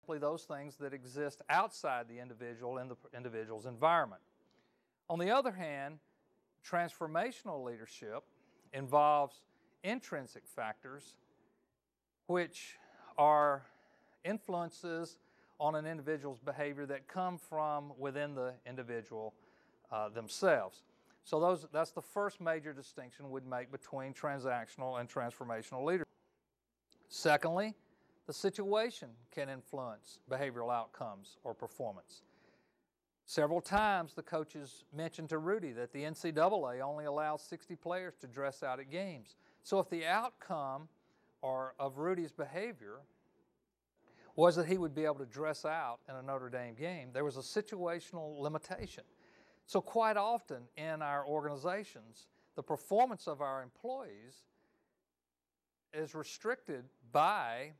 those things that exist outside the individual in the individual's environment. On the other hand, transformational leadership involves intrinsic factors which are influences on an individual's behavior that come from within the individual themselves. So that's the first major distinction we'd make between transactional and transformational leadership. Secondly, the situation can influence behavioral outcomes or performance. Several times the coaches mentioned to Rudy that the NCAA only allows 60 players to dress out at games. So if the outcome of Rudy's behavior was that he would be able to dress out in a Notre Dame game, there was a situational limitation. So quite often in our organizations, the performance of our employees is restricted by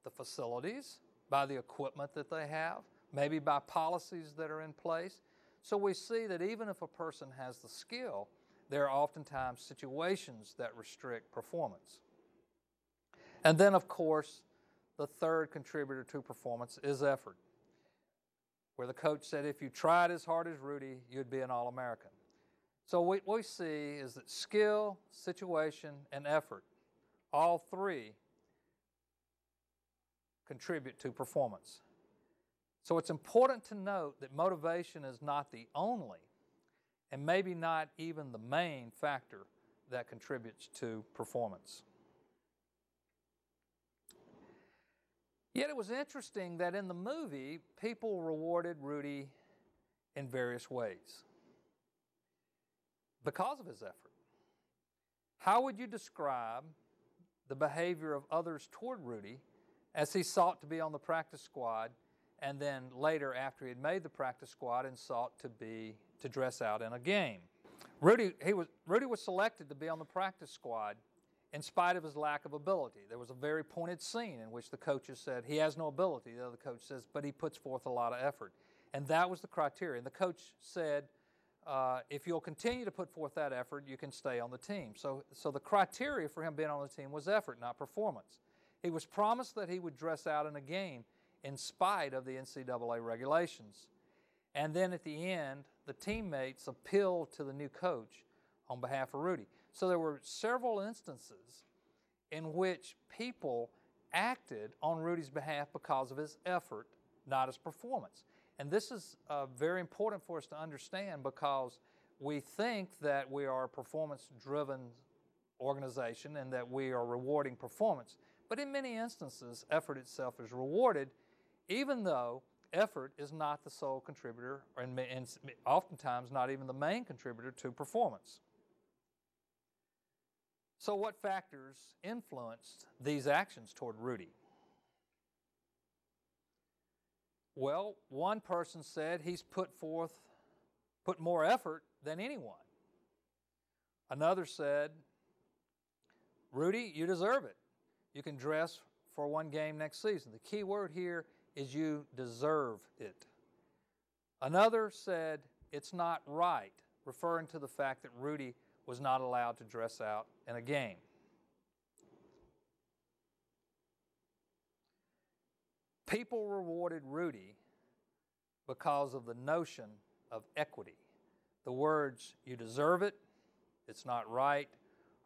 the facilities, by the equipment that they have, maybe by policies that are in place. So we see that even if a person has the skill, there are oftentimes situations that restrict performance. And then, of course, the third contributor to performance is effort, where the coach said if you tried as hard as Rudy, you'd be an All-American. So what we see is that skill, situation, and effort, all three contribute to performance. So it's important to note that motivation is not the only, and maybe not even the main factor that contributes to performance. Yet it was interesting that in the movie, people rewarded Rudy in various ways because of his effort. How would you describe the behavior of others toward Rudy as he sought to be on the practice squad, and then later after he had made the practice squad and sought to dress out in a game? Rudy was selected to be on the practice squad in spite of his lack of ability. There was a very pointed scene in which the coaches said, he has no ability. The other coach says, but he puts forth a lot of effort. And that was the criteria. And the coach said, if you'll continue to put forth that effort, you can stay on the team. So the criteria for him being on the team was effort, not performance. He was promised that he would dress out in a game in spite of the NCAA regulations. And then at the end, the teammates appealed to the new coach on behalf of Rudy. So there were several instances in which people acted on Rudy's behalf because of his effort, not his performance. And this is very important for us to understand, because we think that we are a performance-driven organization and that we are rewarding performance. But in many instances, effort itself is rewarded, even though effort is not the sole contributor, and oftentimes not even the main contributor to performance. So what factors influenced these actions toward Rudy? Well, one person said he's put more effort than anyone. Another said, Rudy, you deserve it. You can dress for one game next season. The key word here is you deserve it. Another said, it's not right, referring to the fact that Rudy was not allowed to dress out in a game. People rewarded Rudy because of the notion of equity. The words, you deserve it, it's not right,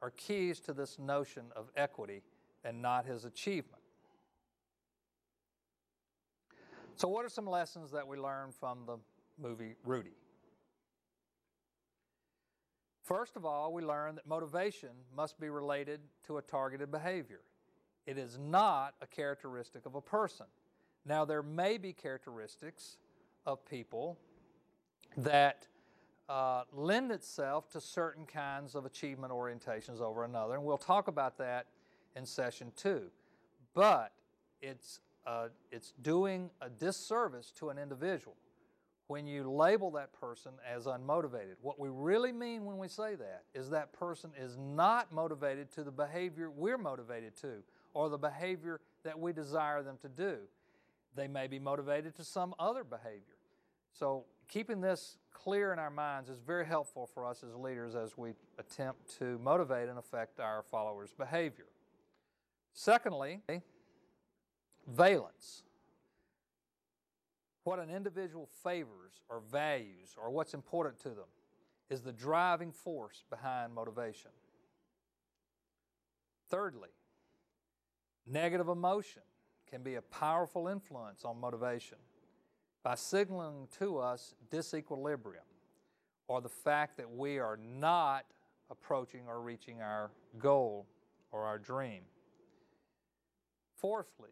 are keys to this notion of equity and not his achievement. So what are some lessons that we learned from the movie Rudy? First of all, we learn that motivation must be related to a targeted behavior. It is not a characteristic of a person. Now, there may be characteristics of people that lend itself to certain kinds of achievement orientations over another, and we'll talk about that in session 2. But it's doing a disservice to an individual when you label that person as unmotivated. What we really mean when we say that is that person is not motivated to the behavior we're motivated to, or the behavior that we desire them to do. They may be motivated to some other behavior. So keeping this clear in our minds is very helpful for us as leaders as we attempt to motivate and affect our followers' behavior. Secondly, valence. What an individual favors or values or what's important to them is the driving force behind motivation. Thirdly, negative emotion can be a powerful influence on motivation by signaling to us disequilibrium or the fact that we are not approaching or reaching our goal or our dream. Fourthly,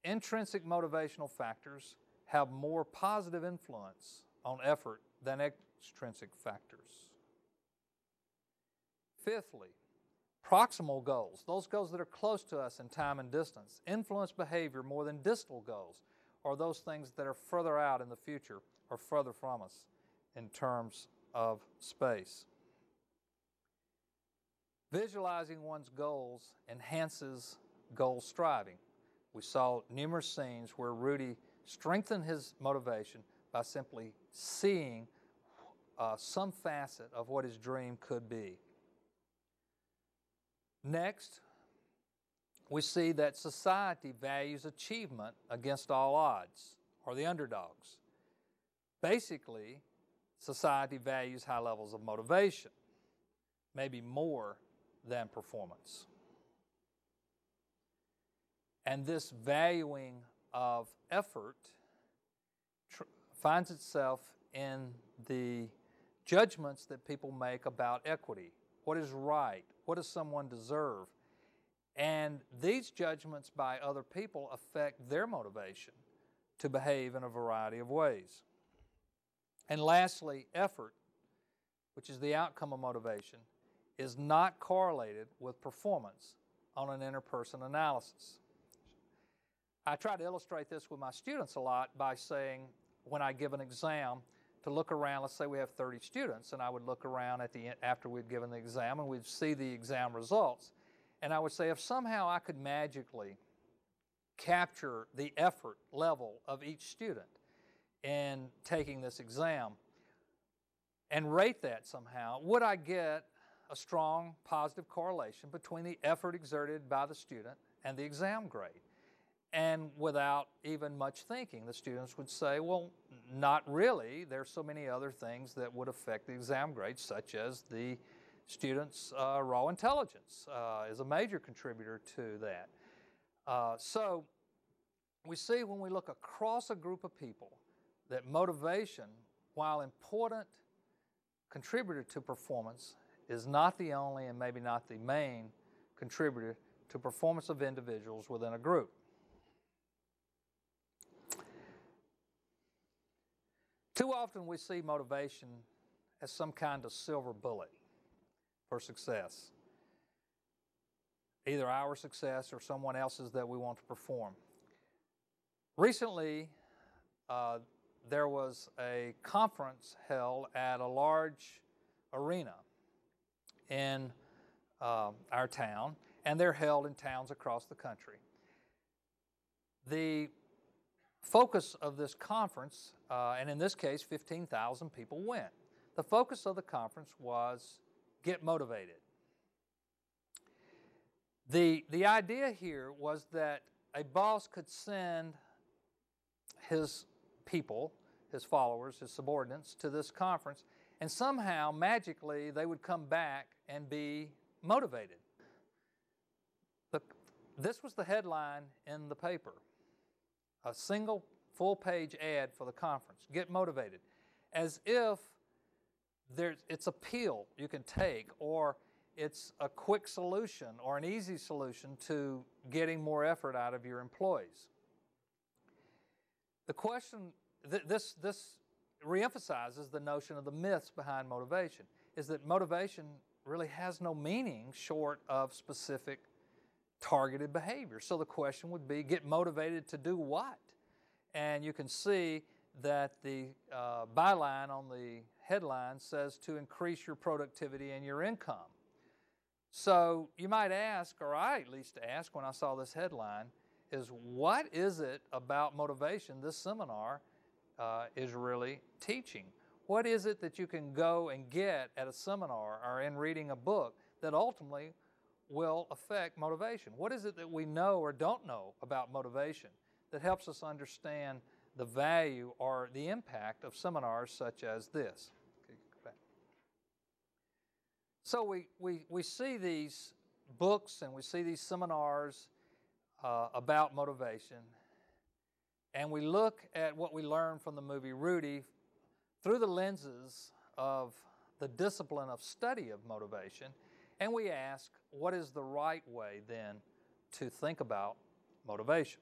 intrinsic motivational factors have more positive influence on effort than extrinsic factors. Fifthly, proximal goals, those goals that are close to us in time and distance, influence behavior more than distal goals, or those things that are further out in the future or further from us in terms of space. Visualizing one's goals enhances goal striving. We saw numerous scenes where Rudy strengthened his motivation by simply seeing some facet of what his dream could be. Next, we see that society values achievement against all odds, or the underdogs. Basically, society values high levels of motivation, maybe more than performance. And this valuing of effort finds itself in the judgments that people make about equity. What is right? What does someone deserve? And these judgments by other people affect their motivation to behave in a variety of ways. And lastly, effort, which is the outcome of motivation, is not correlated with performance on an interperson analysis. I try to illustrate this with my students a lot by saying, when I give an exam, to look around. Let's say we have 30 students, and I would look around at the end, after we'd given the exam, and we'd see the exam results. And I would say, if somehow I could magically capture the effort level of each student in taking this exam and rate that somehow, would I get a strong positive correlation between the effort exerted by the student and the exam grade? And without even much thinking, the students would say, well, not really. There's so many other things that would affect the exam grade, such as the students' raw intelligence is a major contributor to that. So we see when we look across a group of people that motivation, while important contributor to performance, is not the only and maybe not the main contributor to performance of individuals within a group. Too often we see motivation as some kind of silver bullet for success, either our success or someone else's that we want to perform. Recently, there was a conference held at a large arena in our town, and they're held in towns across the country. The focus of this conference, and in this case 15,000 people went. The focus of the conference was get motivated. The idea here was that a boss could send his people, his followers, his subordinates to this conference, and somehow magically they would come back and be motivated. This was the headline in the paper. A single full-page ad for the conference. Get motivated. As if it's a pill you can take, or it's a quick solution or an easy solution to getting more effort out of your employees. The question, this reemphasizes the notion of the myths behind motivation, is that motivation really has no meaning short of specific targeted behavior. So the question would be, get motivated to do what? And you can see that the byline on the headline says to increase your productivity and your income. So you might ask, or I at least asked when I saw this headline, is what is it about motivation this seminar is really teaching? What is it that you can go and get at a seminar or in reading a book that ultimately will affect motivation? What is it that we know or don't know about motivation that helps us understand the value or the impact of seminars such as this. Okay, go back. So we see these books and we see these seminars about motivation, and we look at what we learned from the movie Rudy through the lenses of the discipline of study of motivation, and we ask, what is the right way then to think about motivation?